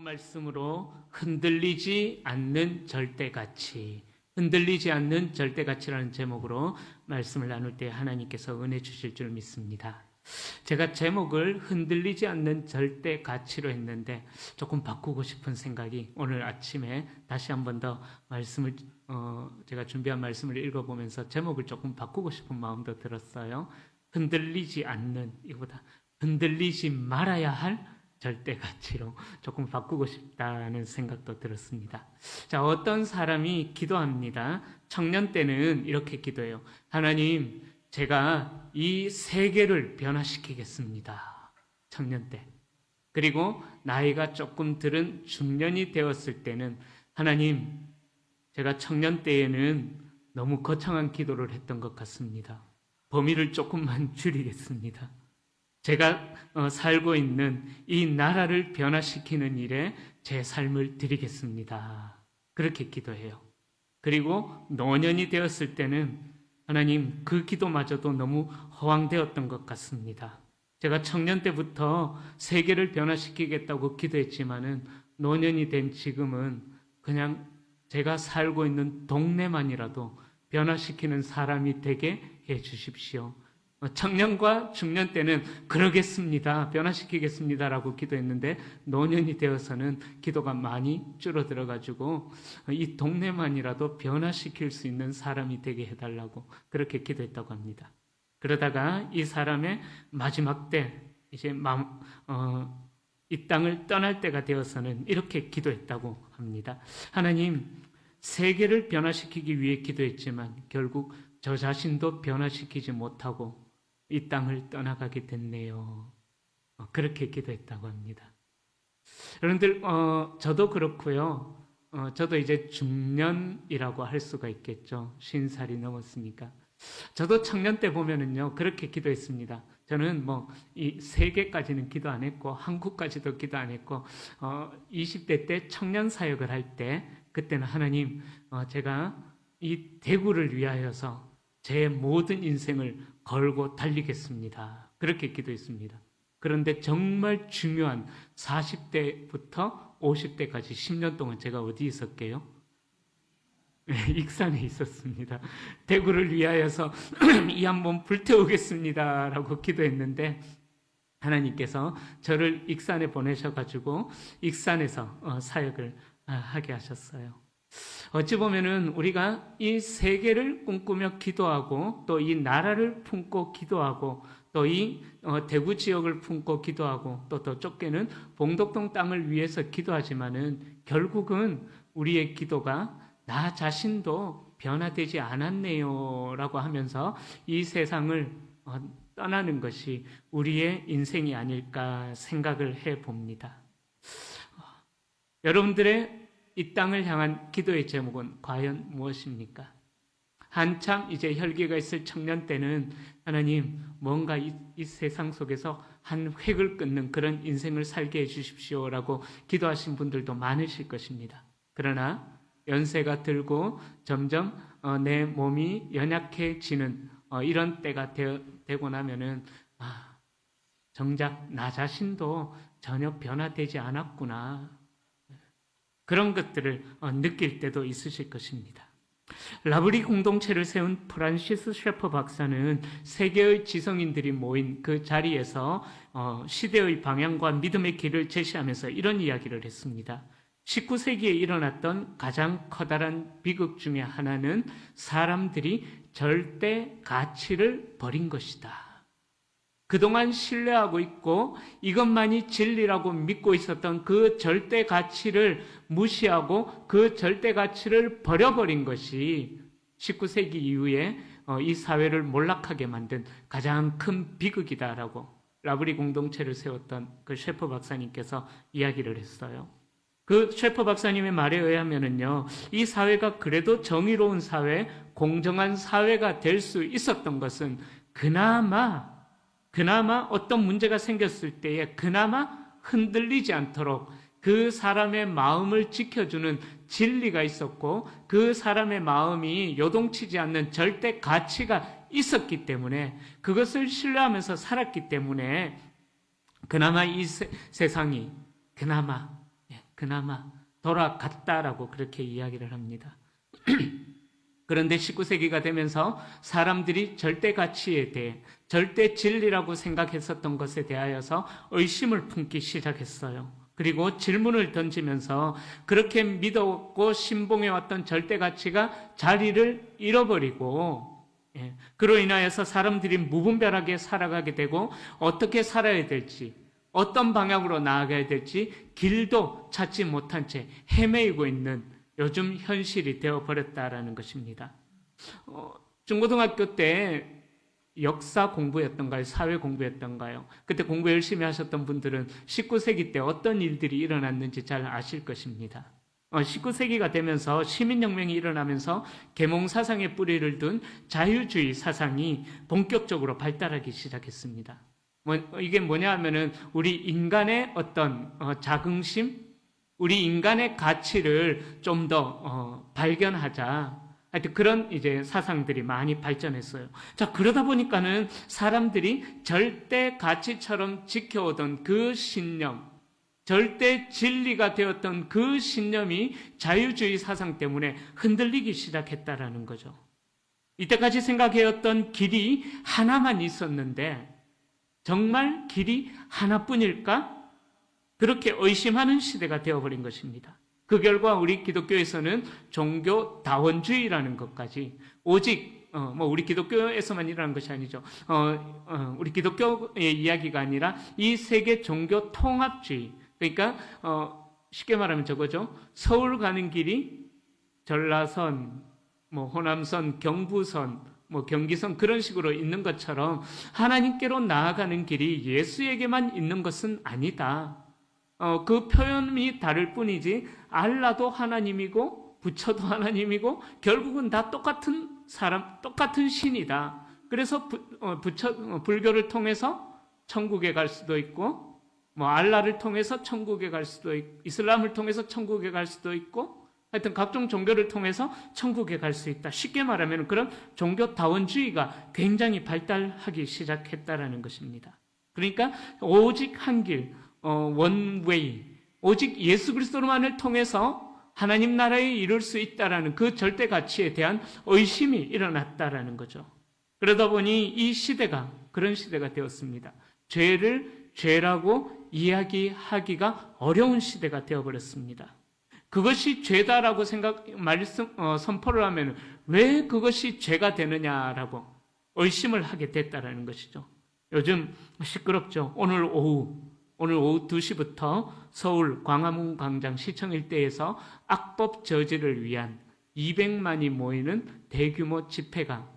말씀으로 흔들리지 않는 절대가치, 흔들리지 않는 절대가치라는 제목으로 말씀을 나눌 때 하나님께서 은혜 주실 줄 믿습니다. 제가 제목을 흔들리지 않는 절대가치로 했는데 조금 바꾸고 싶은 생각이 오늘 아침에 다시 한 번 더 말씀을 제가 준비한 말씀을 읽어보면서 제목을 조금 바꾸고 싶은 마음도 들었어요. 흔들리지 않는, 이거보다 흔들리지 말아야 할 절대가치로 조금 바꾸고 싶다는 생각도 들었습니다. 자, 어떤 사람이 기도합니다. 청년 때는 이렇게 기도해요. 하나님, 제가 이 세계를 변화시키겠습니다. 청년 때. 그리고 나이가 조금 들은 중년이 되었을 때는 하나님, 제가 청년 때에는 너무 거창한 기도를 했던 것 같습니다. 범위를 조금만 줄이겠습니다. 제가 살고 있는 이 나라를 변화시키는 일에 제 삶을 드리겠습니다. 그렇게 기도해요. 그리고 노년이 되었을 때는 하나님, 그 기도마저도 너무 허황되었던 것 같습니다. 제가 청년 때부터 세계를 변화시키겠다고 기도했지만은 노년이 된 지금은 그냥 제가 살고 있는 동네만이라도 변화시키는 사람이 되게 해 주십시오. 청년과 중년 때는 그러겠습니다, 변화시키겠습니다라고 기도했는데 노년이 되어서는 기도가 많이 줄어들어가지고 이 동네만이라도 변화시킬 수 있는 사람이 되게 해달라고 그렇게 기도했다고 합니다. 그러다가 이 사람의 마지막 때 이제 이 땅을 떠날 때가 되어서는 이렇게 기도했다고 합니다. 하나님, 세계를 변화시키기 위해 기도했지만 결국 저 자신도 변화시키지 못하고 이 땅을 떠나가게 됐네요. 그렇게 기도했다고 합니다. 여러분들, 저도 그렇고요. 저도 이제 중년이라고 할 수가 있겠죠. 50살이 넘었으니까. 저도 청년 때 보면은요, 그렇게 기도했습니다. 저는 이 세계까지는 기도 안 했고, 한국까지도 기도 안 했고, 20대 때 청년 사역을 할 때, 그때는 하나님, 제가 이 대구를 위하여서 제 모든 인생을 걸고 달리겠습니다. 그렇게 기도했습니다. 그런데 정말 중요한 40대부터 50대까지 10년 동안 제가 어디 있었게요? 익산에 있었습니다. 대구를 위하여서 이 한 몸 불태우겠습니다 라고 기도했는데 하나님께서 저를 익산에 보내셔가지고 익산에서 사역을 하게 하셨어요. 어찌 보면은 우리가 이 세계를 꿈꾸며 기도하고 또 이 나라를 품고 기도하고 또 이 대구 지역을 품고 기도하고 또 더 좁게는 봉독동 땅을 위해서 기도하지만은 결국은 우리의 기도가 나 자신도 변화되지 않았네요 라고 하면서 이 세상을 떠나는 것이 우리의 인생이 아닐까 생각을 해봅니다. 여러분들의 이 땅을 향한 기도의 제목은 과연 무엇입니까? 한참 이제 혈기가 있을 청년 때는 하나님, 뭔가 이 세상 속에서 한 획을 끊는 그런 인생을 살게 해주십시오라고 기도하신 분들도 많으실 것입니다. 그러나 연세가 들고 점점 내 몸이 연약해지는 이런 때가 되고 나면은 정작 나 자신도 전혀 변화되지 않았구나, 그런 것들을 느낄 때도 있으실 것입니다. 라브리 공동체를 세운 프란시스 셰퍼 박사는 세계의 지성인들이 모인 그 자리에서 시대의 방향과 믿음의 길을 제시하면서 이런 이야기를 했습니다. 19세기에 일어났던 가장 커다란 비극 중에 하나는 사람들이 절대 가치를 버린 것이다. 그동안 신뢰하고 있고 이것만이 진리라고 믿고 있었던 그 절대 가치를 무시하고 그 절대 가치를 버려버린 것이 19세기 이후에 이 사회를 몰락하게 만든 가장 큰 비극이다라고 라브리 공동체를 세웠던 그 셰퍼 박사님께서 이야기를 했어요. 그 셰퍼 박사님의 말에 의하면은요, 이 사회가 그래도 정의로운 사회, 공정한 사회가 될 수 있었던 것은 그나마 어떤 문제가 생겼을 때에 그나마 흔들리지 않도록 그 사람의 마음을 지켜주는 진리가 있었고 그 사람의 마음이 요동치지 않는 절대 가치가 있었기 때문에, 그것을 신뢰하면서 살았기 때문에 그나마 이 세상이 그나마 그나마 돌아갔다라고 그렇게 이야기를 합니다. 그런데 19세기가 되면서 사람들이 절대 가치에 대해, 절대 진리라고 생각했었던 것에 대하여서 의심을 품기 시작했어요. 그리고 질문을 던지면서 그렇게 믿었고 신봉해왔던 절대 가치가 자리를 잃어버리고, 그로 인하여서 사람들이 무분별하게 살아가게 되고 어떻게 살아야 될지, 어떤 방향으로 나아가야 될지 길도 찾지 못한 채 헤매이고 있는 요즘 현실이 되어버렸다라는 것입니다. 중고등학교 때 역사 공부였던가요? 사회 공부였던가요? 그때 공부 열심히 하셨던 분들은 19세기 때 어떤 일들이 일어났는지 잘 아실 것입니다. 19세기가 되면서 시민혁명이 일어나면서 계몽사상의 뿌리를 둔 자유주의 사상이 본격적으로 발달하기 시작했습니다. 이게 뭐냐 하면은 우리 인간의 어떤 자긍심, 우리 인간의 가치를 좀 더 발견하자. 하여튼 그런 이제 사상들이 많이 발전했어요. 자, 그러다 보니까는 사람들이 절대 가치처럼 지켜오던 그 신념, 절대 진리가 되었던 그 신념이 자유주의 사상 때문에 흔들리기 시작했다라는 거죠. 이때까지 생각해왔던 길이 하나만 있었는데 정말 길이 하나뿐일까? 그렇게 의심하는 시대가 되어버린 것입니다. 그 결과 우리 기독교에서는 종교 다원주의라는 것까지 오직 우리 기독교에서만 일어난 것이 아니죠. 우리 기독교의 이야기가 아니라 이 세계 종교 통합주의. 그러니까 쉽게 말하면 저거죠. 서울 가는 길이 전라선, 호남선, 경부선, 경기선 그런 식으로 있는 것처럼 하나님께로 나아가는 길이 예수에게만 있는 것은 아니다. 그 표현이 다를 뿐이지 알라도 하나님이고 부처도 하나님이고 결국은 다 똑같은 사람, 똑같은 신이다. 그래서 불교를 통해서 천국에 갈 수도 있고 알라를 통해서 천국에 갈 수도 있고 이슬람을 통해서 천국에 갈 수도 있고 하여튼 각종 종교를 통해서 천국에 갈 수 있다. 쉽게 말하면 그런 종교 다원주의가 굉장히 발달하기 시작했다라는 것입니다. 그러니까 오직 한 길, 원웨이, 오직 예수 그리스도만을 통해서 하나님 나라에 이룰 수 있다라는 그 절대 가치에 대한 의심이 일어났다라는 거죠. 그러다 보니 이 시대가 그런 시대가 되었습니다. 죄를 죄라고 이야기하기가 어려운 시대가 되어버렸습니다. 그것이 죄다라고 선포를 하면 왜 그것이 죄가 되느냐라고 의심을 하게 됐다라는 것이죠. 요즘 시끄럽죠. 오늘 오후 2시부터 서울 광화문 광장 시청 일대에서 악법 저지를 위한 200만이 모이는 대규모 집회가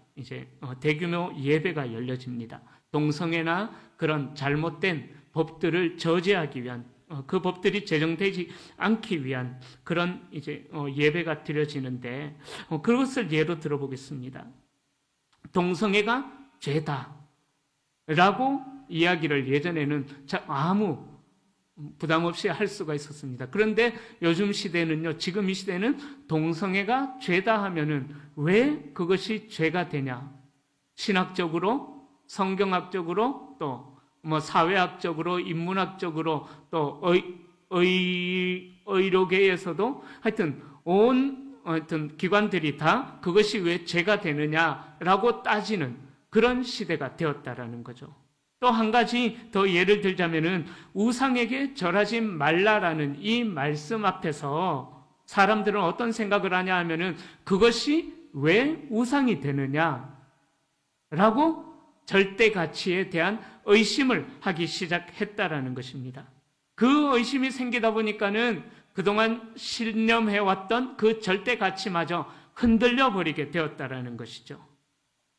대규모 예배가 열려집니다. 동성애나 그런 잘못된 법들을 저지하기 위한 그 법들이 제정되지 않기 위한 그런 예배가 드려지는데 그것을 예로 들어보겠습니다. 동성애가 죄다라고 이야기를 예전에는 아무 부담 없이 할 수가 있었습니다. 그런데 요즘 시대는요, 지금 이 시대는 동성애가 죄다 하면은 왜 그것이 죄가 되냐? 신학적으로, 성경학적으로, 또 사회학적으로, 인문학적으로, 또 의료계에서도 하여튼 하여튼 기관들이 다 그것이 왜 죄가 되느냐라고 따지는 그런 시대가 되었다라는 거죠. 또 한 가지 더 예를 들자면은 우상에게 절하지 말라라는 이 말씀 앞에서 사람들은 어떤 생각을 하냐 하면은 그것이 왜 우상이 되느냐라고 절대 가치에 대한 의심을 하기 시작했다라는 것입니다. 그 의심이 생기다 보니까는 그동안 신념해왔던 그 절대 가치마저 흔들려 버리게 되었다라는 것이죠.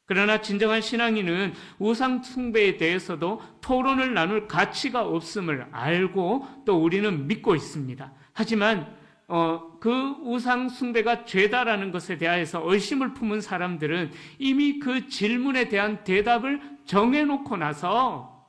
그러나 진정한 신앙인은 우상 숭배에 대해서도 토론을 나눌 가치가 없음을 알고 또 우리는 믿고 있습니다. 하지만 그 우상 숭배가 죄다라는 것에 대해서 의심을 품은 사람들은 이미 그 질문에 대한 대답을 정해놓고 나서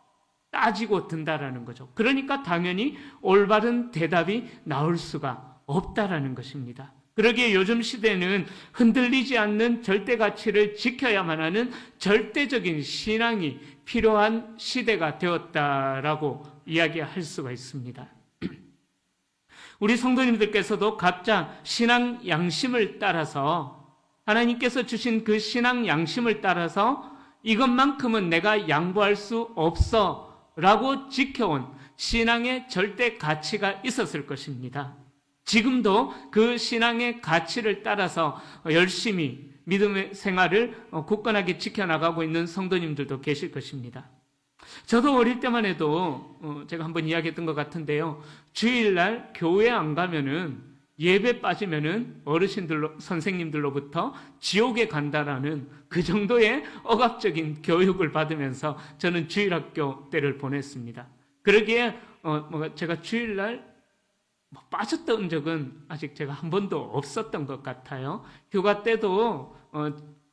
따지고 든다라는 거죠. 그러니까 당연히 올바른 대답이 나올 수가 없다라는 것입니다. 그러기에 요즘 시대는 흔들리지 않는 절대 가치를 지켜야만 하는 절대적인 신앙이 필요한 시대가 되었다라고 이야기할 수가 있습니다. 우리 성도님들께서도 각자 신앙 양심을 따라서 하나님께서 주신 그 신앙 양심을 따라서 이것만큼은 내가 양보할 수 없어 라고 지켜온 신앙의 절대 가치가 있었을 것입니다. 지금도 그 신앙의 가치를 따라서 열심히 믿음의 생활을 굳건하게 지켜나가고 있는 성도님들도 계실 것입니다. 저도 어릴 때만 해도 제가 한번 이야기했던 것 같은데요. 주일날 교회 안 가면은 예배 빠지면은 어르신들로 선생님들로부터 지옥에 간다라는 그 정도의 억압적인 교육을 받으면서 저는 주일학교 때를 보냈습니다. 그러기에 제가 주일날 빠졌던 적은 아직 제가 한 번도 없었던 것 같아요. 휴가 때도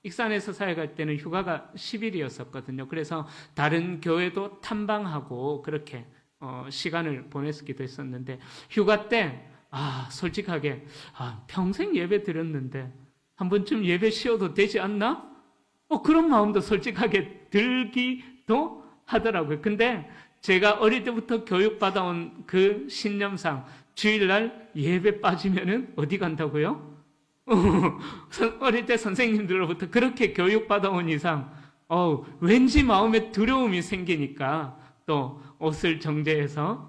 익산에서 사역할 때는 휴가가 10일이었었거든요. 그래서 다른 교회도 탐방하고 그렇게 시간을 보냈기도 했었는데 휴가 때 솔직하게 평생 예배 드렸는데 한 번쯤 예배 쉬어도 되지 않나? 그런 마음도 솔직하게 들기도 하더라고요. 근데 제가 어릴 때부터 교육받아온 그 신념상 주일날 예배 빠지면은 어디 간다고요? 어릴 때 선생님들로부터 그렇게 교육받아온 이상 왠지 마음에 두려움이 생기니까 또 옷을 정제해서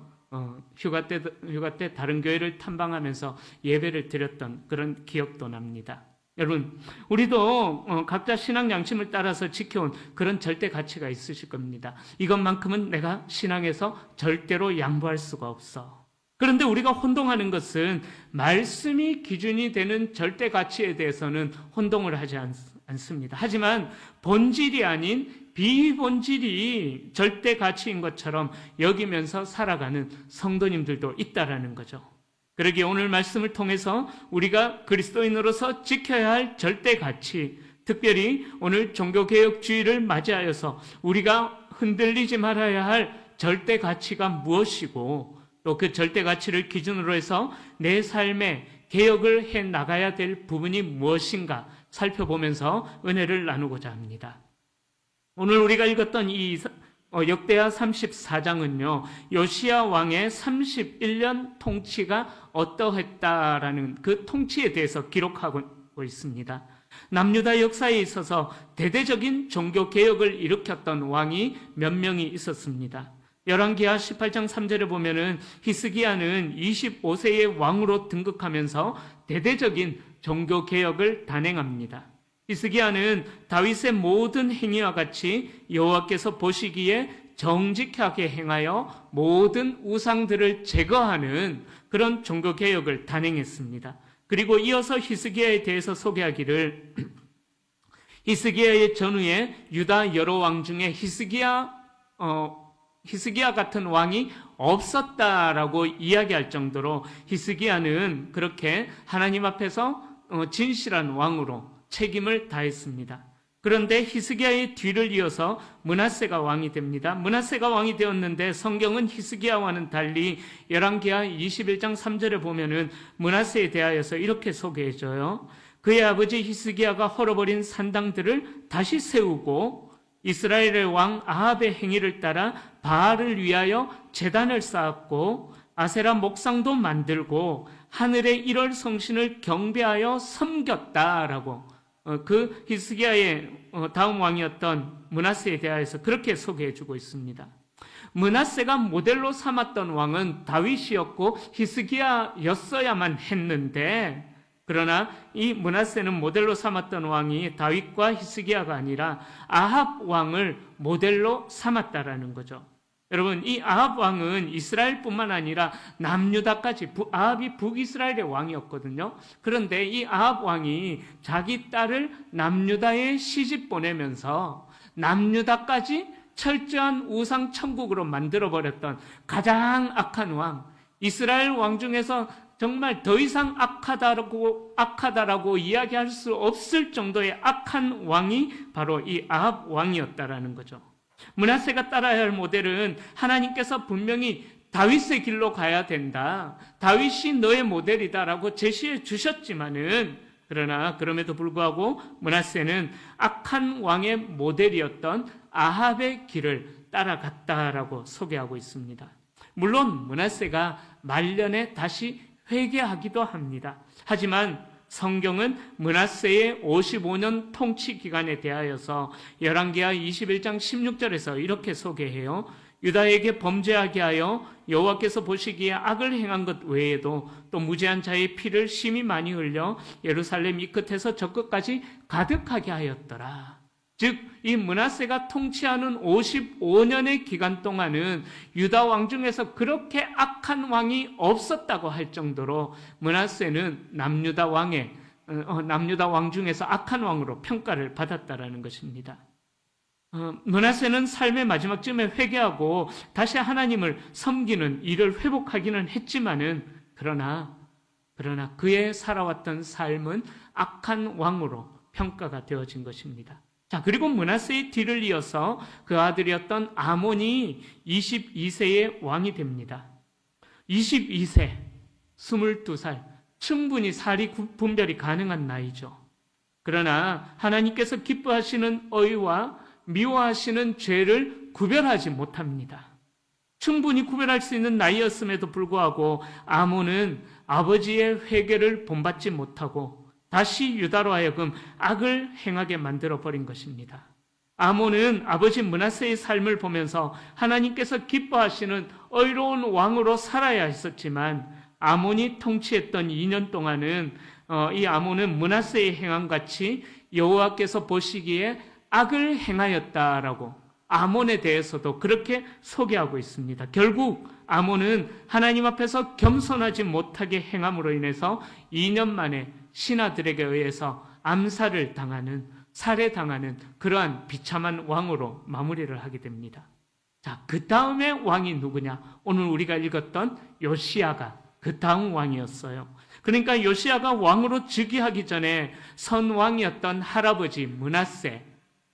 휴가 때 다른 교회를 탐방하면서 예배를 드렸던 그런 기억도 납니다. 여러분, 우리도 각자 신앙 양심을 따라서 지켜온 그런 절대 가치가 있으실 겁니다. 이것만큼은 내가 신앙에서 절대로 양보할 수가 없어. 그런데 우리가 혼동하는 것은 말씀이 기준이 되는 절대 가치에 대해서는 혼동을 하지 않습니다. 하지만 본질이 아닌 비본질이 절대 가치인 것처럼 여기면서 살아가는 성도님들도 있다라는 거죠. 그러기에 오늘 말씀을 통해서 우리가 그리스도인으로서 지켜야 할 절대 가치, 특별히 오늘 종교개혁주의를 맞이하여서 우리가 흔들리지 말아야 할 절대 가치가 무엇이고 또 그 절대 가치를 기준으로 해서 내 삶에 개혁을 해 나가야 될 부분이 무엇인가 살펴보면서 은혜를 나누고자 합니다. 오늘 우리가 읽었던 이 역대하 34장은요, 요시야 왕의 31년 통치가 어떠했다라는 그 통치에 대해서 기록하고 있습니다. 남유다 역사에 있어서 대대적인 종교 개혁을 일으켰던 왕이 몇 명이 있었습니다. 열왕기하 18장 3절에 보면은 히스기야는 25세의 왕으로 등극하면서 대대적인 종교 개혁을 단행합니다. 히스기야는 다윗의 모든 행위와 같이 여호와께서 보시기에 정직하게 행하여 모든 우상들을 제거하는 그런 종교 개혁을 단행했습니다. 그리고 이어서 히스기야에 대해서 소개하기를 히스기야의 전후에 유다 여러 왕 중에 히스기야 같은 왕이 없었다라고 이야기할 정도로 히스기야는 그렇게 하나님 앞에서 진실한 왕으로 책임을 다했습니다. 그런데 히스기야의 뒤를 이어서 므낫세가 왕이 됩니다. 므낫세가 왕이 되었는데 성경은 히스기야와는 달리 열왕기하 21장 3절에 보면은 므낫세에 대하여서 이렇게 소개해줘요. 그의 아버지 히스기야가 헐어버린 산당들을 다시 세우고 이스라엘의 왕 아합의 행위를 따라 바알을 위하여 제단을 쌓았고 아세라 목상도 만들고 하늘의 일월 성신을 경배하여 섬겼다라고 그 히스기야의 다음 왕이었던 므낫세에 대하여서 그렇게 소개해주고 있습니다. 므낫세가 모델로 삼았던 왕은 다윗이었고 히스기야였어야만 했는데 그러나 이 므낫세는 모델로 삼았던 왕이 다윗과 히스기야가 아니라 아합 왕을 모델로 삼았다라는 거죠. 여러분, 이 아합 왕은 이스라엘뿐만 아니라 남유다까지 아합이 북이스라엘의 왕이었거든요. 그런데 이 아합 왕이 자기 딸을 남유다에 시집 보내면서 남유다까지 철저한 우상 천국으로 만들어버렸던 가장 악한 왕, 이스라엘 왕 중에서 정말 더 이상 악하다라고 이야기할 수 없을 정도의 악한 왕이 바로 이 아합 왕이었다라는 거죠. 므낫세가 따라야 할 모델은 하나님께서 분명히 다윗의 길로 가야 된다. 다윗이 너의 모델이다라고 제시해 주셨지만은 그러나 그럼에도 불구하고 므낫세는 악한 왕의 모델이었던 아합의 길을 따라갔다라고 소개하고 있습니다. 물론 므낫세가 말년에 다시 회개하기도 합니다. 하지만 성경은 므낫세의 55년 통치 기간에 대하여서 열왕기하 21장 16절에서 이렇게 소개해요. 유다에게 범죄하게 하여 여호와께서 보시기에 악을 행한 것 외에도 또 무죄한 자의 피를 심히 많이 흘려 예루살렘 이 끝에서 저 끝까지 가득하게 하였더라. 즉, 이 므낫세가 통치하는 55년의 기간 동안은 유다 왕 중에서 그렇게 악한 왕이 없었다고 할 정도로 므낫세는 남유다 왕 중에서 악한 왕으로 평가를 받았다라는 것입니다. 므낫세는 삶의 마지막쯤에 회개하고 다시 하나님을 섬기는 일을 회복하기는 했지만은 그러나 그의 살아왔던 삶은 악한 왕으로 평가가 되어진 것입니다. 자, 그리고 므낫세의 뒤를 이어서 그 아들이었던 아몬이 22세의 왕이 됩니다. 22세, 22살, 충분히 사리 분별이 가능한 나이죠. 그러나 하나님께서 기뻐하시는 의와 미워하시는 죄를 구별하지 못합니다. 충분히 구별할 수 있는 나이였음에도 불구하고 아몬은 아버지의 회개를 본받지 못하고 다시 유다로 하여금 악을 행하게 만들어버린 것입니다. 아몬은 아버지 므낫세의 삶을 보면서 하나님께서 기뻐하시는 의로운 왕으로 살아야 했었지만 아몬이 통치했던 2년 동안은 이 아몬은 므낫세의 행함같이 여호와께서 보시기에 악을 행하였다라고 아몬에 대해서도 그렇게 소개하고 있습니다. 결국 아몬은 하나님 앞에서 겸손하지 못하게 행함으로 인해서 2년 만에 신하들에게 의해서 암살을 당하는, 살해당하는 그러한 비참한 왕으로 마무리를 하게 됩니다. 자, 그 다음에 왕이 누구냐? 오늘 우리가 읽었던 요시야가 그 다음 왕이었어요. 그러니까 요시야가 왕으로 즉위하기 전에 선왕이었던 할아버지 므낫세,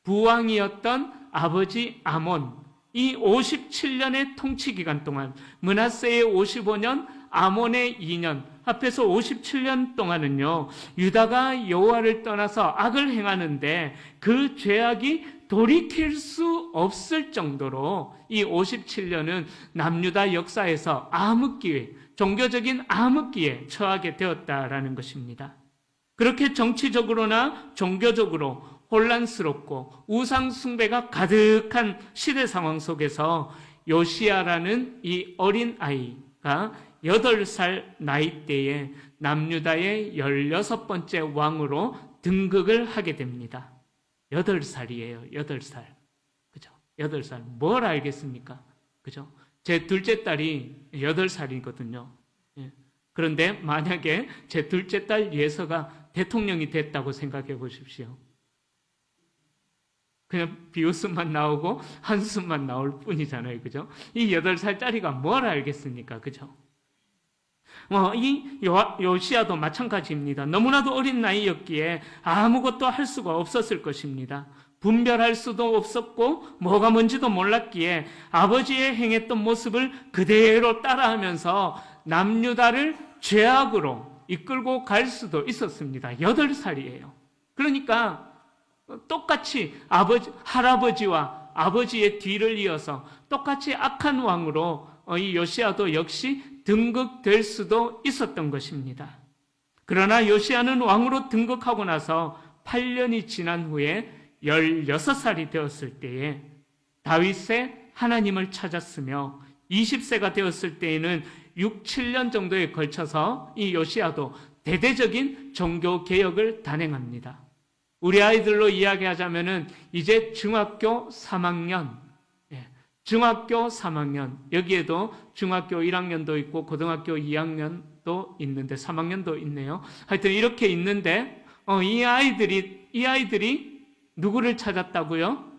부왕이었던 아버지 아몬, 이 57년의 통치 기간 동안 므낫세의 55년, 아몬의 2년, 합해서 57년 동안은요, 유다가 여호와를 떠나서 악을 행하는데 그 죄악이 돌이킬 수 없을 정도로 이 57년은 남유다 역사에서 암흑기에, 종교적인 암흑기에 처하게 되었다라는 것입니다. 그렇게 정치적으로나 종교적으로 혼란스럽고 우상 숭배가 가득한 시대 상황 속에서 요시야라는 이 어린 아이가 8살 나이대에 남유다의 16번째 왕으로 등극을 하게 됩니다. 8살이에요. 8살. 그죠? 8살. 뭘 알겠습니까? 그죠? 제 둘째 딸이 8살이거든요. 예. 그런데 만약에 제 둘째 딸 예서가 대통령이 됐다고 생각해 보십시오. 그냥 비웃음만 나오고 한숨만 나올 뿐이잖아요. 그죠? 이 8살짜리가 뭘 알겠습니까? 그죠? 이 요시야도 마찬가지입니다. 너무나도 어린 나이였기에 아무것도 할 수가 없었을 것입니다. 분별할 수도 없었고 뭐가 뭔지도 몰랐기에 아버지의 행했던 모습을 그대로 따라하면서 남유다를 죄악으로 이끌고 갈 수도 있었습니다. 8살이에요. 그러니까 똑같이 할아버지와 아버지의 뒤를 이어서 똑같이 악한 왕으로 이 요시야도 역시 등극될 수도 있었던 것입니다. 그러나 요시야는 왕으로 등극하고 나서 8년이 지난 후에 16살이 되었을 때에 다윗의 하나님을 찾았으며 20세가 되었을 때에는 6, 7년 정도에 걸쳐서 이 요시야도 대대적인 종교 개혁을 단행합니다. 우리 아이들로 이야기하자면은 이제 중학교 3학년, 중학교 3학년, 여기에도 중학교 1학년도 있고 고등학교 2학년도 있는데 3학년도 있네요. 하여튼 이렇게 있는데 이 아이들이 누구를 찾았다고요?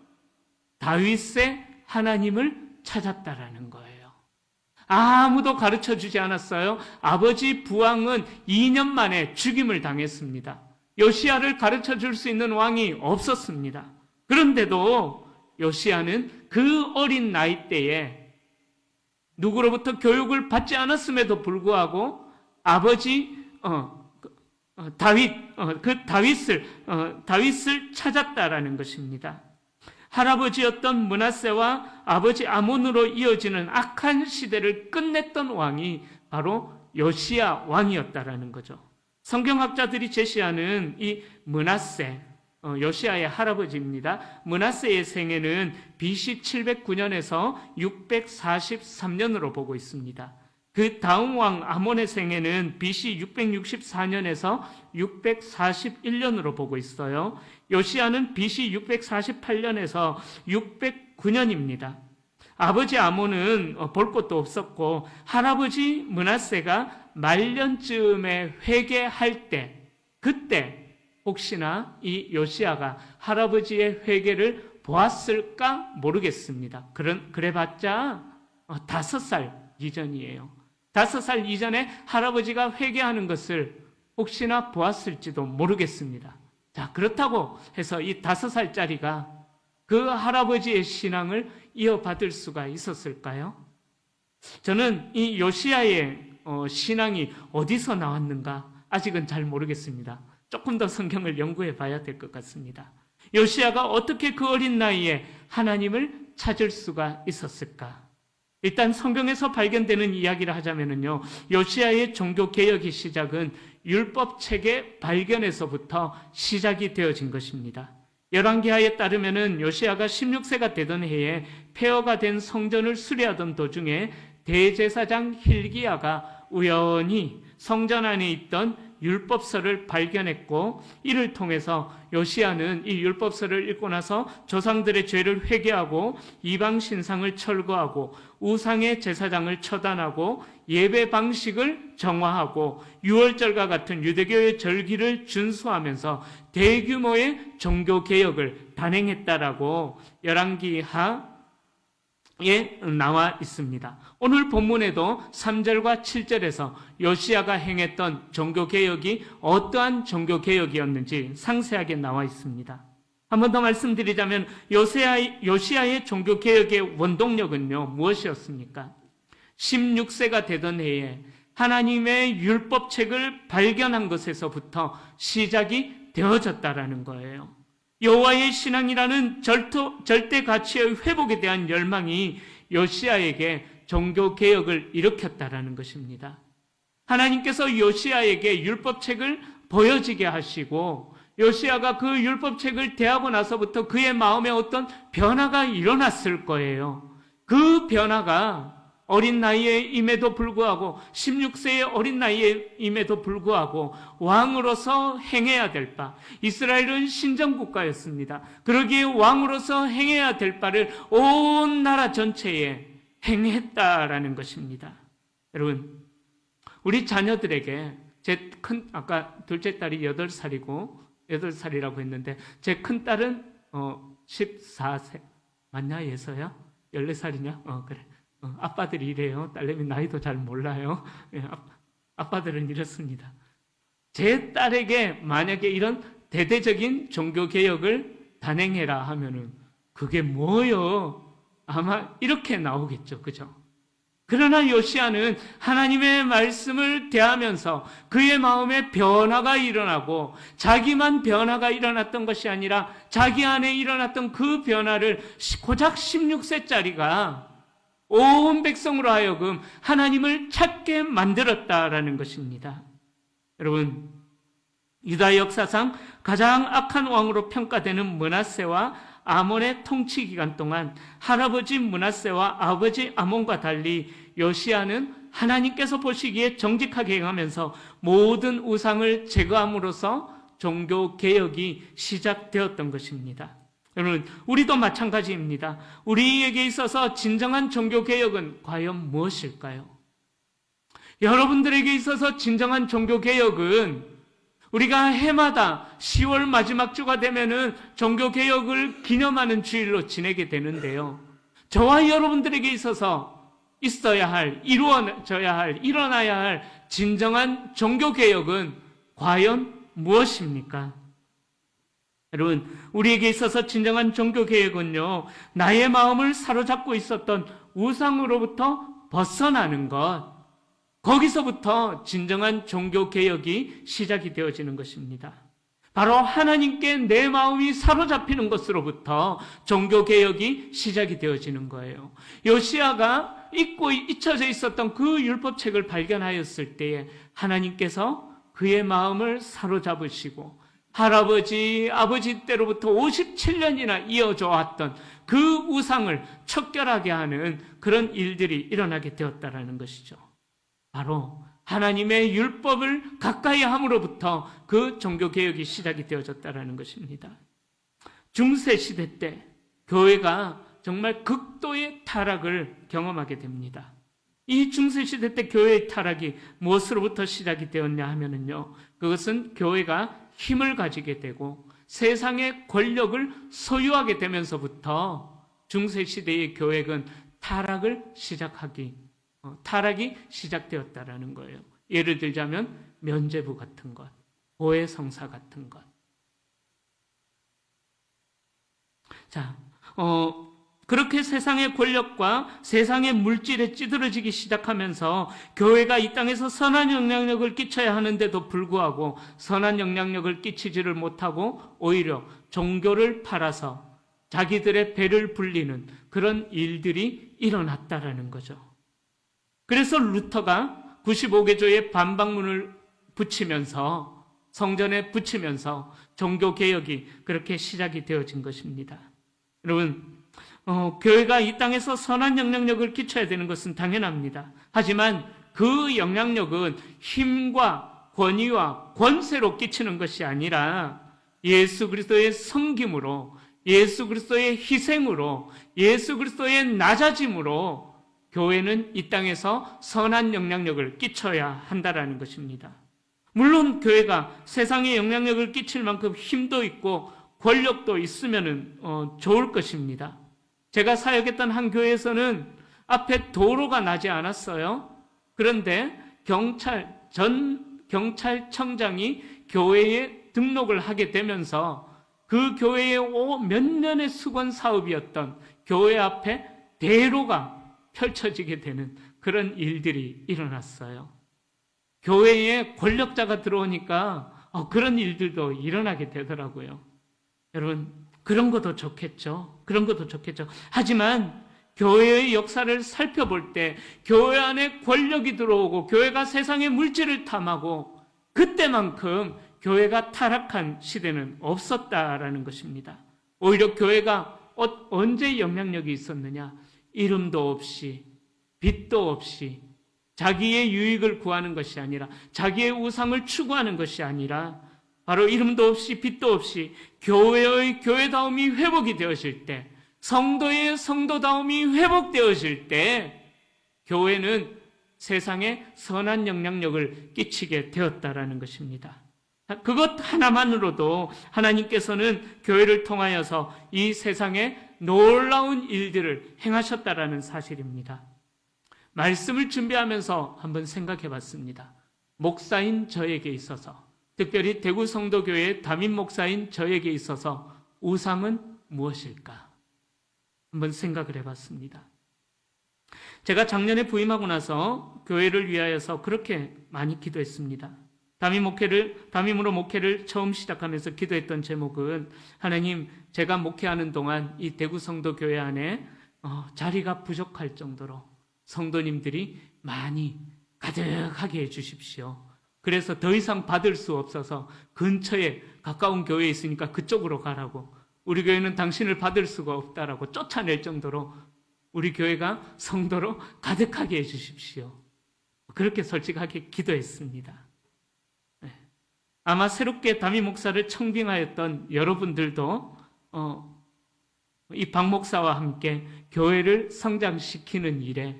다윗의 하나님을 찾았다라는 거예요. 아무도 가르쳐 주지 않았어요. 아버지 부왕은 2년 만에 죽임을 당했습니다. 요시야를 가르쳐 줄 수 있는 왕이 없었습니다. 그런데도 요시야는 그 어린 나이 때에 누구로부터 교육을 받지 않았음에도 불구하고 아버지 다윗을 찾았다라는 것입니다. 할아버지였던 므낫세와 아버지 아몬으로 이어지는 악한 시대를 끝냈던 왕이 바로 요시야 왕이었다라는 거죠. 성경학자들이 제시하는 이 므낫세, 요시야의 할아버지입니다. 므낫세의 생애는 BC 709년에서 643년으로 보고 있습니다. 그 다음 왕 아몬의 생애는 BC 664년에서 641년으로 보고 있어요. 요시야는 BC 648년에서 609년입니다. 아버지 아몬은 볼 것도 없었고 할아버지 므낫세가 말년쯤에 회개할 때, 그때 혹시나 이 요시야가 할아버지의 회개를 보았을까 모르겠습니다. 그래봤자 5살 이전이에요. 5살 이전에 할아버지가 회개하는 것을 혹시나 보았을지도 모르겠습니다. 자, 그렇다고 해서 이 5살짜리가 그 할아버지의 신앙을 이어받을 수가 있었을까요? 저는 이 요시야의 신앙이 어디서 나왔는가 아직은 잘 모르겠습니다. 조금 더 성경을 연구해 봐야 될 것 같습니다. 요시야가 어떻게 그 어린 나이에 하나님을 찾을 수가 있었을까? 일단 성경에서 발견되는 이야기를 하자면요, 요시야의 종교 개혁의 시작은 율법책의 발견에서부터 시작이 되어진 것입니다. 열왕기하에 따르면은 요시야가 16세가 되던 해에 폐허가 된 성전을 수리하던 도중에 대제사장 hil기야가 우연히 성전 안에 있던 율법서를 발견했고, 이를 통해서 요시야는 이 율법서를 읽고 나서 조상들의 죄를 회개하고 이방 신상을 철거하고 우상의 제사장을 처단하고 예배 방식을 정화하고 유월절과 같은 유대교의 절기를 준수하면서 대규모의 종교 개혁을 단행했다라고 열왕기하 에 나와 있습니다. 오늘 본문에도 3절과 7절에서 요시야가 행했던 종교개혁이 어떠한 종교개혁이었는지 상세하게 나와 있습니다. 한 번 더 말씀드리자면 요시야의 종교개혁의 원동력은요, 무엇이었습니까? 16세가 되던 해에 하나님의 율법책을 발견한 것에서부터 시작이 되어졌다라는 거예요. 여호와의 신앙이라는 절대 가치의 회복에 대한 열망이 요시야에게 종교 개혁을 일으켰다라는 것입니다. 하나님께서 요시야에게 율법책을 보여지게 하시고 요시야가 그 율법책을 대하고 나서부터 그의 마음에 어떤 변화가 일어났을 거예요. 그 변화가 어린 나이에 임에도 불구하고 16세의 어린 나이에 임에도 불구하고 왕으로서 행해야 될 바, 이스라엘은 신정국가였습니다. 그러기에 왕으로서 행해야 될 바를 온 나라 전체에 행했다라는 것입니다. 여러분, 우리 자녀들에게 아까 둘째 딸이 8살이라고 했는데 제 큰 딸은 14세 맞냐 예서야? 14살이냐? 그래. 아빠들이 이래요. 딸내미 나이도 잘 몰라요. 아빠들은 이렇습니다. 제 딸에게 만약에 이런 대대적인 종교개혁을 단행해라 하면은 그게 뭐요? 아마 이렇게 나오겠죠. 그죠? 그러나 요시야는 하나님의 말씀을 대하면서 그의 마음에 변화가 일어나고 자기만 변화가 일어났던 것이 아니라 자기 안에 일어났던 그 변화를 고작 16세짜리가 온 백성으로 하여금 하나님을 찾게 만들었다라는 것입니다. 여러분, 유다 역사상 가장 악한 왕으로 평가되는 므낫세와 아몬의 통치 기간 동안 할아버지 므낫세와 아버지 아몬과 달리 요시야는 하나님께서 보시기에 정직하게 행하면서 모든 우상을 제거함으로써 종교 개혁이 시작되었던 것입니다. 여러분, 우리도 마찬가지입니다. 우리에게 있어서 진정한 종교개혁은 과연 무엇일까요? 여러분들에게 있어서 진정한 종교개혁은 우리가 해마다 10월 마지막 주가 되면은 종교개혁을 기념하는 주일로 지내게 되는데요. 저와 여러분들에게 있어서 있어야 할, 이루어져야 할, 일어나야 할 진정한 종교개혁은 과연 무엇입니까? 여러분, 우리에게 있어서 진정한 종교개혁은요, 나의 마음을 사로잡고 있었던 우상으로부터 벗어나는 것, 거기서부터 진정한 종교개혁이 시작이 되어지는 것입니다. 바로 하나님께 내 마음이 사로잡히는 것으로부터 종교개혁이 시작이 되어지는 거예요. 요시야가 잊혀져 있었던 그 율법책을 발견하였을 때에 하나님께서 그의 마음을 사로잡으시고 할아버지, 아버지 때로부터 57년이나 이어져 왔던 그 우상을 척결하게 하는 그런 일들이 일어나게 되었다라는 것이죠. 바로 하나님의 율법을 가까이 함으로부터 그 종교개혁이 시작이 되어졌다라는 것입니다. 중세시대 때 교회가 정말 극도의 타락을 경험하게 됩니다. 이 중세시대 때 교회의 타락이 무엇으로부터 시작이 되었냐 하면은요, 그것은 교회가 힘을 가지게 되고 세상의 권력을 소유하게 되면서부터 중세시대의 교회는 타락이 시작되었다라는 거예요. 예를 들자면 면죄부 같은 것, 보혜성사 같은 것. 자, 그렇게 세상의 권력과 세상의 물질에 찌들어지기 시작하면서 교회가 이 땅에서 선한 영향력을 끼쳐야 하는데도 불구하고 선한 영향력을 끼치지를 못하고 오히려 종교를 팔아서 자기들의 배를 불리는 그런 일들이 일어났다라는 거죠. 그래서 루터가 95개조의 반박문을 붙이면서 성전에 붙이면서 종교개혁이 그렇게 시작이 되어진 것입니다. 여러분, 교회가 이 땅에서 선한 영향력을 끼쳐야 되는 것은 당연합니다. 하지만 그 영향력은 힘과 권위와 권세로 끼치는 것이 아니라 예수 그리스도의 섬김으로, 예수 그리스도의 희생으로, 예수 그리스도의 낮아짐으로 교회는 이 땅에서 선한 영향력을 끼쳐야 한다라는 것입니다. 물론 교회가 세상에 영향력을 끼칠 만큼 힘도 있고 권력도 있으면 좋을 것입니다. 제가 사역했던 한 교회에서는 앞에 도로가 나지 않았어요. 그런데 전 경찰청장이 교회에 등록을 하게 되면서 그 교회의 몇 년의 수건 사업이었던 교회 앞에 대로가 펼쳐지게 되는 그런 일들이 일어났어요. 교회에 권력자가 들어오니까 그런 일들도 일어나게 되더라고요. 여러분, 그런 것도 좋겠죠. 하지만 교회의 역사를 살펴볼 때 교회 안에 권력이 들어오고 교회가 세상의 물질을 탐하고 그때만큼 교회가 타락한 시대는 없었다라는 것입니다. 오히려 교회가 언제 영향력이 있었느냐? 이름도 없이, 빚도 없이, 자기의 유익을 구하는 것이 아니라, 자기의 우상을 추구하는 것이 아니라, 바로 이름도 없이, 빚도 없이 교회의 교회다움이 회복이 되어질 때, 성도의 성도다움이 회복되어질 때, 교회는 세상에 선한 영향력을 끼치게 되었다라는 것입니다. 그것 하나만으로도 하나님께서는 교회를 통하여서 이 세상에 놀라운 일들을 행하셨다라는 사실입니다. 말씀을 준비하면서 한번 생각해 봤습니다. 목사인 저에게 있어서, 특별히 대구 성도교회의 담임 목사인 저에게 있어서 우상은 무엇일까? 한번 생각을 해봤습니다. 제가 작년에 부임하고 나서 교회를 위하여서 그렇게 많이 기도했습니다. 담임으로 목회를 처음 시작하면서 기도했던 제목은, 하나님, 제가 목회하는 동안 이 대구 성도교회 안에 자리가 부족할 정도로 성도님들이 많이 가득하게 해주십시오. 그래서 더 이상 받을 수 없어서 근처에 가까운 교회에 있으니까 그쪽으로 가라고, 우리 교회는 당신을 받을 수가 없다라고 쫓아낼 정도로 우리 교회가 성도로 가득하게 해주십시오. 그렇게 솔직하게 기도했습니다. 아마 새롭게 담임 목사를 청빙하였던 여러분들도 이 박 목사와 함께 교회를 성장시키는 일에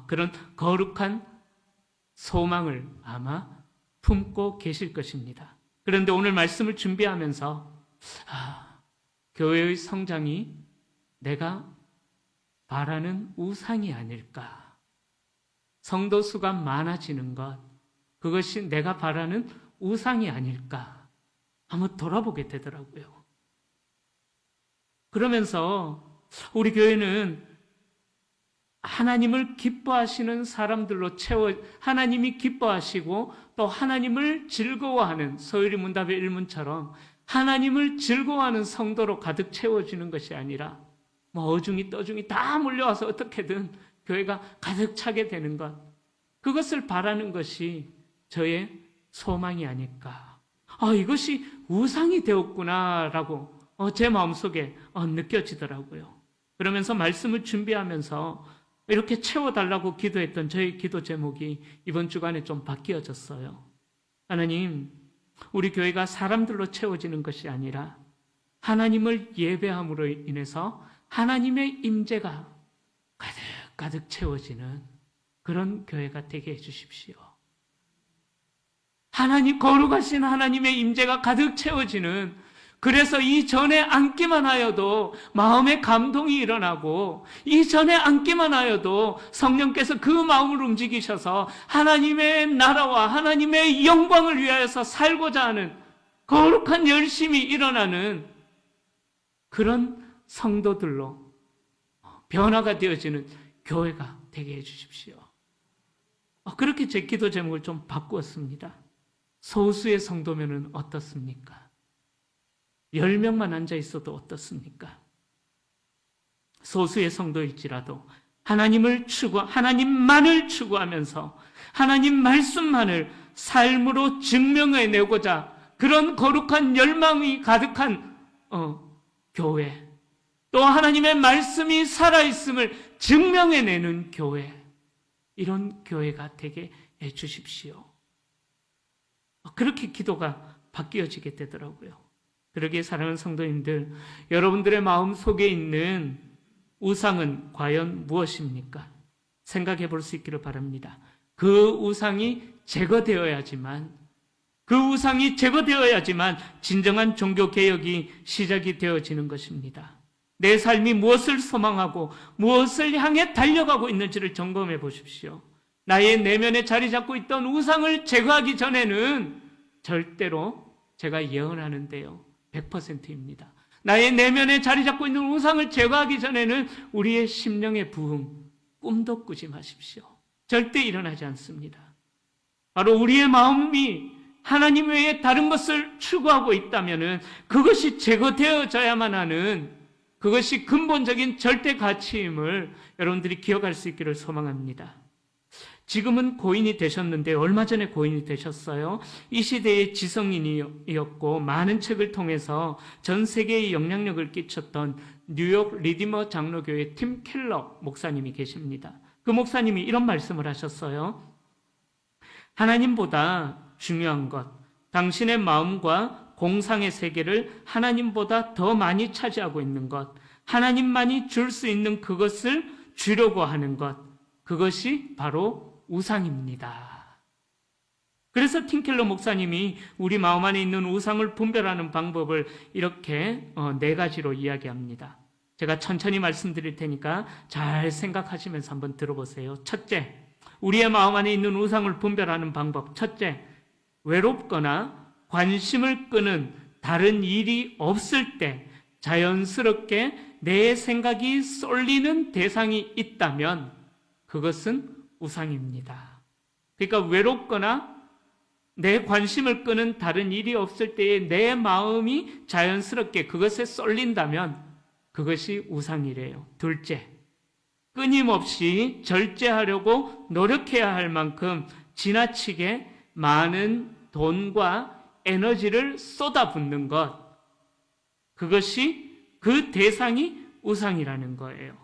그런 거룩한 소망을 아마 품고 계실 것입니다. 그런데 오늘 말씀을 준비하면서 교회의 성장이 내가 바라는 우상이 아닐까? 성도 수가 많아지는 것, 그것이 내가 바라는 우상이 아닐까? 한번 돌아보게 되더라고요. 그러면서 우리 교회는 하나님을 기뻐하시는 사람들로 하나님이 기뻐하시고 또 하나님을 즐거워하는 서유리 문답의 일문처럼 하나님을 즐거워하는 성도로 가득 채워지는 것이 아니라 뭐 어중이 떠중이 다 몰려와서 어떻게든 교회가 가득 차게 되는 것, 그것을 바라는 것이 저의 소망이 아닐까. 이것이 우상이 되었구나라고 제 마음속에 느껴지더라고요. 그러면서 말씀을 준비하면서 이렇게 채워달라고 기도했던 저의 기도 제목이 이번 주간에 좀 바뀌어졌어요. 하나님, 우리 교회가 사람들로 채워지는 것이 아니라 하나님을 예배함으로 인해서 하나님의 임재가 가득 채워지는 그런 교회가 되게 해주십시오. 거룩하신 하나님의 임재가 가득 채워지는, 그래서 이전에 앉기만 하여도 마음의 감동이 일어나고 이전에 앉기만 하여도 성령께서 그 마음을 움직이셔서 하나님의 나라와 하나님의 영광을 위하여서 살고자 하는 거룩한 열심이 일어나는 그런 성도들로 변화가 되어지는 교회가 되게 해주십시오. 그렇게 제 기도 제목을 좀 바꾸었습니다. 소수의 성도면은 어떻습니까? 10명만 앉아 있어도 어떻습니까? 소수의 성도일지라도 하나님만을 추구하면서 하나님 말씀만을 삶으로 증명해내고자 그런 거룩한 열망이 가득한 교회, 또 하나님의 말씀이 살아있음을 증명해내는 교회, 이런 교회가 되게 해주십시오. 그렇게 기도가 바뀌어지게 되더라고요. 그러기에 사랑하는 성도님들, 여러분들의 마음 속에 있는 우상은 과연 무엇입니까? 생각해 볼 수 있기를 바랍니다. 그 우상이 제거되어야지만 진정한 종교개혁이 시작이 되어지는 것입니다. 내 삶이 무엇을 소망하고 무엇을 향해 달려가고 있는지를 점검해 보십시오. 나의 내면에 자리 잡고 있던 우상을 제거하기 전에는 절대로 제가 예언하는데요, 100%입니다. 나의 내면에 자리 잡고 있는 우상을 제거하기 전에는 우리의 심령의 부흥, 꿈도 꾸지 마십시오. 절대 일어나지 않습니다. 바로 우리의 마음이 하나님 외에 다른 것을 추구하고 있다면 그것이 제거되어져야만 하는, 그것이 근본적인 절대 가치임을 여러분들이 기억할 수 있기를 소망합니다. 지금은 고인이 되셨는데 얼마 전에 고인이 되셨어요. 이 시대의 지성인이었고 많은 책을 통해서 전 세계에 영향력을 끼쳤던 뉴욕 리디머 장로교회 팀 켈러 목사님이 계십니다. 그 목사님이 이런 말씀을 하셨어요. 하나님보다 중요한 것, 당신의 마음과 공상의 세계를 하나님보다 더 많이 차지하고 있는 것, 하나님만이 줄 수 있는 그것을 주려고 하는 것, 그것이 바로 우상입니다. 그래서 팀켈러 목사님이 우리 마음 안에 있는 우상을 분별하는 방법을 이렇게 4가지로 이야기합니다. 제가 천천히 말씀드릴 테니까 잘 생각하시면서 한번 들어보세요. 첫째, 우리의 마음 안에 있는 우상을 분별하는 방법. 첫째, 외롭거나 관심을 끄는 다른 일이 없을 때 자연스럽게 내 생각이 쏠리는 대상이 있다면 그것은 우상입니다. 그러니까 외롭거나 내 관심을 끄는 다른 일이 없을 때에 내 마음이 자연스럽게 그것에 쏠린다면 그것이 우상이래요. 둘째, 끊임없이 절제하려고 노력해야 할 만큼 지나치게 많은 돈과 에너지를 쏟아붓는 것, 그것이 그 대상이 우상이라는 거예요.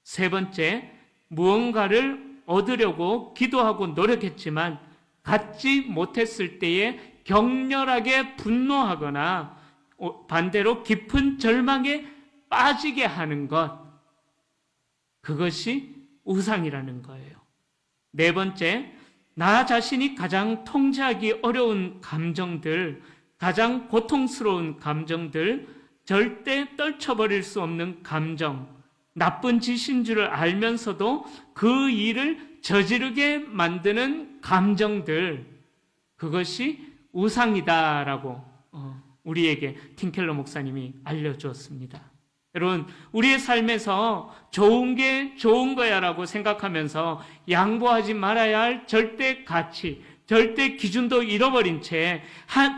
세 번째, 무언가를 얻으려고 기도하고 노력했지만 갖지 못했을 때에 격렬하게 분노하거나 반대로 깊은 절망에 빠지게 하는 것, 그것이 우상이라는 거예요. 네 번째, 나 자신이 가장 통제하기 어려운 감정들, 가장 고통스러운 감정들, 절대 떨쳐버릴 수 없는 감정, 나쁜 짓인 줄 알면서도 그 일을 저지르게 만드는 감정들, 그것이 우상이다라고 우리에게 팀켈러 목사님이 알려주었습니다. 여러분, 우리의 삶에서 좋은 게 좋은 거야라고 생각하면서 양보하지 말아야 할 절대 가치, 절대 기준도 잃어버린 채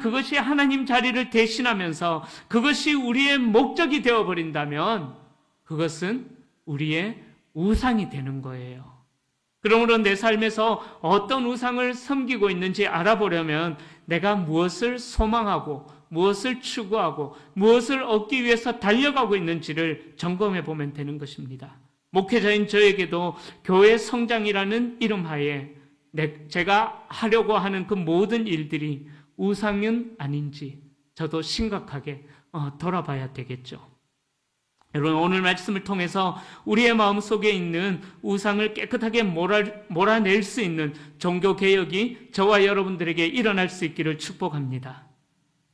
그것이 하나님 자리를 대신하면서 그것이 우리의 목적이 되어버린다면 그것은 우리의 우상이 되는 거예요. 그러므로 내 삶에서 어떤 우상을 섬기고 있는지 알아보려면 내가 무엇을 소망하고 무엇을 추구하고 무엇을 얻기 위해서 달려가고 있는지를 점검해 보면 되는 것입니다. 목회자인 저에게도 교회 성장이라는 이름 하에 제가 하려고 하는 그 모든 일들이 우상은 아닌지 저도 심각하게 돌아봐야 되겠죠. 여러분, 오늘 말씀을 통해서 우리의 마음속에 있는 우상을 깨끗하게 몰아낼 수 있는 종교개혁이 저와 여러분들에게 일어날 수 있기를 축복합니다.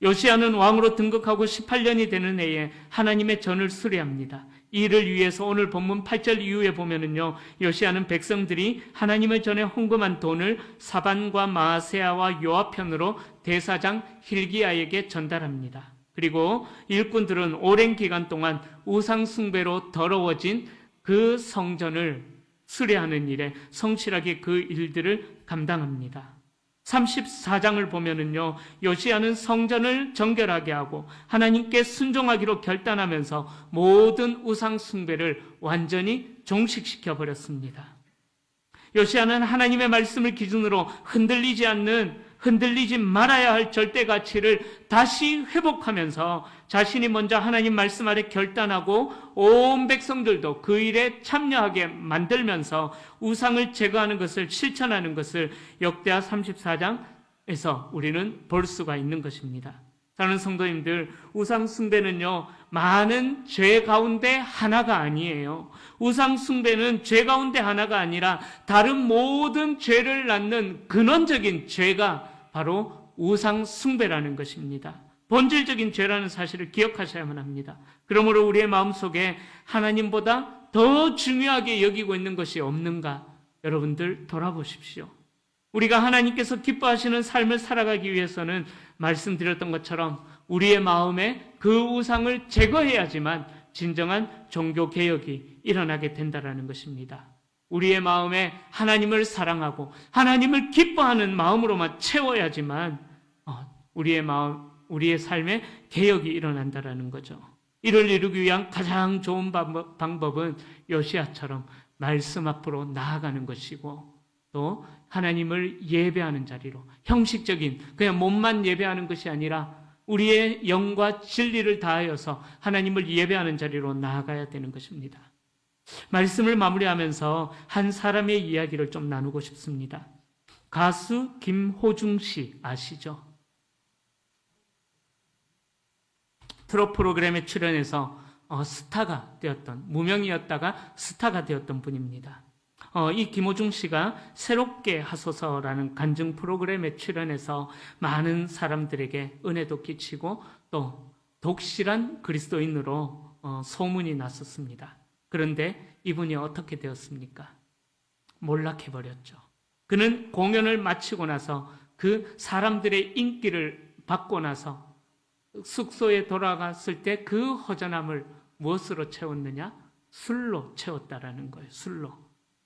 요시야는 왕으로 등극하고 18년이 되는 해에 하나님의 전을 수리합니다. 이를 위해서 오늘 본문 8절 이후에 보면은요, 요시야는 백성들이 하나님의 전에 헌금한 돈을 사반과 마아세야와 요압 편으로 대사장 hil기야에게 전달합니다. 그리고 일꾼들은 오랜 기간 동안 우상 숭배로 더러워진 그 성전을 수리하는 일에 성실하게 그 일들을 감당합니다. 34장을 보면은요, 요시야는 성전을 정결하게 하고 하나님께 순종하기로 결단하면서 모든 우상 숭배를 완전히 종식시켜 버렸습니다. 요시야는 하나님의 말씀을 기준으로 흔들리지 말아야 할 절대 가치를 다시 회복하면서 자신이 먼저 하나님 말씀 아래 결단하고 온 백성들도 그 일에 참여하게 만들면서 우상을 제거하는 것을 실천하는 것을 역대하 34장에서 우리는 볼 수가 있는 것입니다. 사랑하는 성도님들, 우상 숭배는요, 많은 죄 가운데 하나가 아니에요. 우상 숭배는 죄 가운데 하나가 아니라 다른 모든 죄를 낳는 근원적인 죄가 바로 우상 숭배라는 것입니다. 본질적인 죄라는 사실을 기억하셔야만 합니다. 그러므로 우리의 마음속에 하나님보다 더 중요하게 여기고 있는 것이 없는가? 여러분들 돌아보십시오. 우리가 하나님께서 기뻐하시는 삶을 살아가기 위해서는 말씀드렸던 것처럼 우리의 마음에 그 우상을 제거해야지만 진정한 종교개혁이 일어나게 된다는 것입니다. 우리의 마음에 하나님을 사랑하고 하나님을 기뻐하는 마음으로만 채워야지만 우리의 삶에 개혁이 일어난다는 거죠. 이를 이루기 위한 가장 좋은 방법은 요시야처럼 말씀 앞으로 나아가는 것이고 또 하나님을 예배하는 자리로 형식적인 그냥 몸만 예배하는 것이 아니라 우리의 영과 진리를 다하여서 하나님을 예배하는 자리로 나아가야 되는 것입니다. 말씀을 마무리하면서 한 사람의 이야기를 좀 나누고 싶습니다. 가수 김호중 씨 아시죠? 트롯 프로그램에 출연해서 스타가 되었던, 무명이었다가 스타가 되었던 분입니다. 이 김호중 씨가 새롭게 하소서라는 간증 프로그램에 출연해서 많은 사람들에게 은혜도 끼치고 또 독실한 그리스도인으로 소문이 났었습니다. 그런데 이분이 어떻게 되었습니까? 몰락해버렸죠. 그는 공연을 마치고 나서 그 사람들의 인기를 받고 나서 숙소에 돌아갔을 때 그 허전함을 무엇으로 채웠느냐? 술로 채웠다라는 거예요.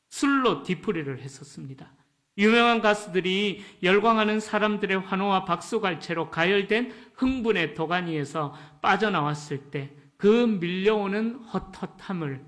술로 뒤풀이를 했었습니다. 유명한 가수들이 열광하는 사람들의 환호와 박수갈채로 가열된 흥분의 도가니에서 빠져나왔을 때 그 밀려오는 헛헛함을,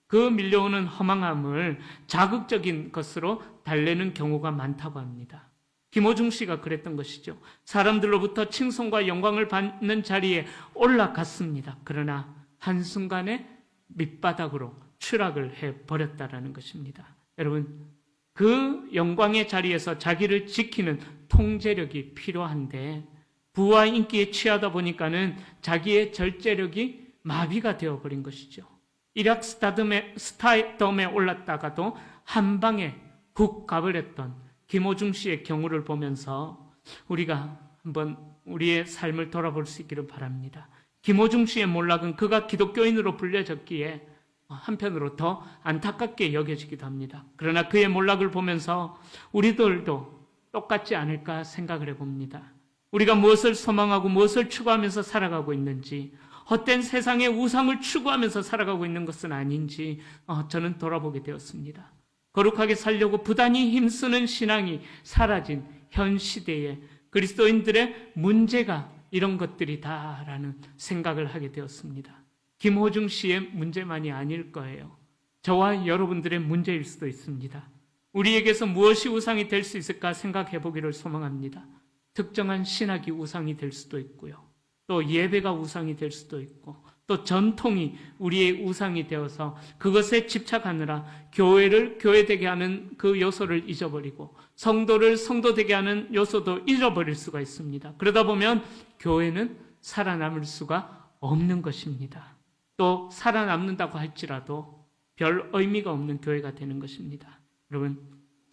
그 밀려오는 허망함을 자극적인 것으로 달래는 경우가 많다고 합니다. 김호중 씨가 그랬던 것이죠. 사람들로부터 칭송과 영광을 받는 자리에 올라갔습니다. 그러나 한순간에 밑바닥으로 추락을 해버렸다라는 것입니다. 여러분, 그 영광의 자리에서 자기를 지키는 통제력이 필요한데 부와 인기에 취하다 보니까는 자기의 절제력이 마비가 되어버린 것이죠. 일약 스타덤에 올랐다가도 한 방에 훅 가버렸던 김호중 씨의 경우를 보면서 우리가 한번 우리의 삶을 돌아볼 수 있기를 바랍니다. 김호중 씨의 몰락은 그가 기독교인으로 불려졌기에 한편으로 더 안타깝게 여겨지기도 합니다. 그러나 그의 몰락을 보면서 우리들도 똑같지 않을까 생각을 해봅니다. 우리가 무엇을 소망하고 무엇을 추구하면서 살아가고 있는지, 헛된 세상의 우상을 추구하면서 살아가고 있는 것은 아닌지 저는 돌아보게 되었습니다. 거룩하게 살려고 부단히 힘쓰는 신앙이 사라진 현 시대에 그리스도인들의 문제가 이런 것들이다라는 생각을 하게 되었습니다. 김호중 씨의 문제만이 아닐 거예요. 저와 여러분들의 문제일 수도 있습니다. 우리에게서 무엇이 우상이 될 수 있을까 생각해 보기를 소망합니다. 특정한 신학이 우상이 될 수도 있고요. 또 예배가 우상이 될 수도 있고 또 전통이 우리의 우상이 되어서 그것에 집착하느라 교회를 교회되게 하는 그 요소를 잊어버리고 성도를 성도되게 하는 요소도 잊어버릴 수가 있습니다. 그러다 보면 교회는 살아남을 수가 없는 것입니다. 또 살아남는다고 할지라도 별 의미가 없는 교회가 되는 것입니다. 여러분,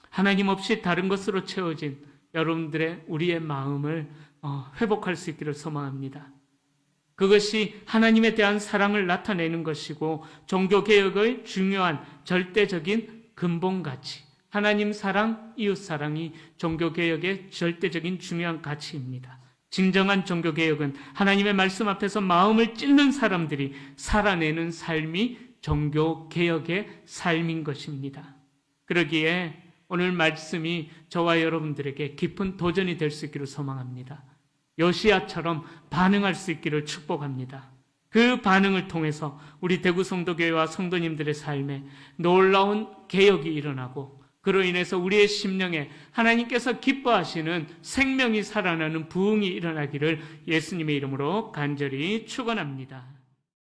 하나님 없이 다른 것으로 채워진 여러분들의 우리의 마음을 회복할 수 있기를 소망합니다. 그것이 하나님에 대한 사랑을 나타내는 것이고 종교개혁의 중요한 절대적인 근본가치, 하나님 사랑, 이웃 사랑이 종교개혁의 절대적인 중요한 가치입니다. 진정한 종교개혁은 하나님의 말씀 앞에서 마음을 찢는 사람들이 살아내는 삶이 종교개혁의 삶인 것입니다. 그러기에 오늘 말씀이 저와 여러분들에게 깊은 도전이 될 수 있기를 소망합니다. 요시야처럼 반응할 수 있기를 축복합니다. 그 반응을 통해서 우리 대구성도교회와 성도님들의 삶에 놀라운 개혁이 일어나고 그로 인해서 우리의 심령에 하나님께서 기뻐하시는 생명이 살아나는 부흥이 일어나기를 예수님의 이름으로 간절히 축원합니다.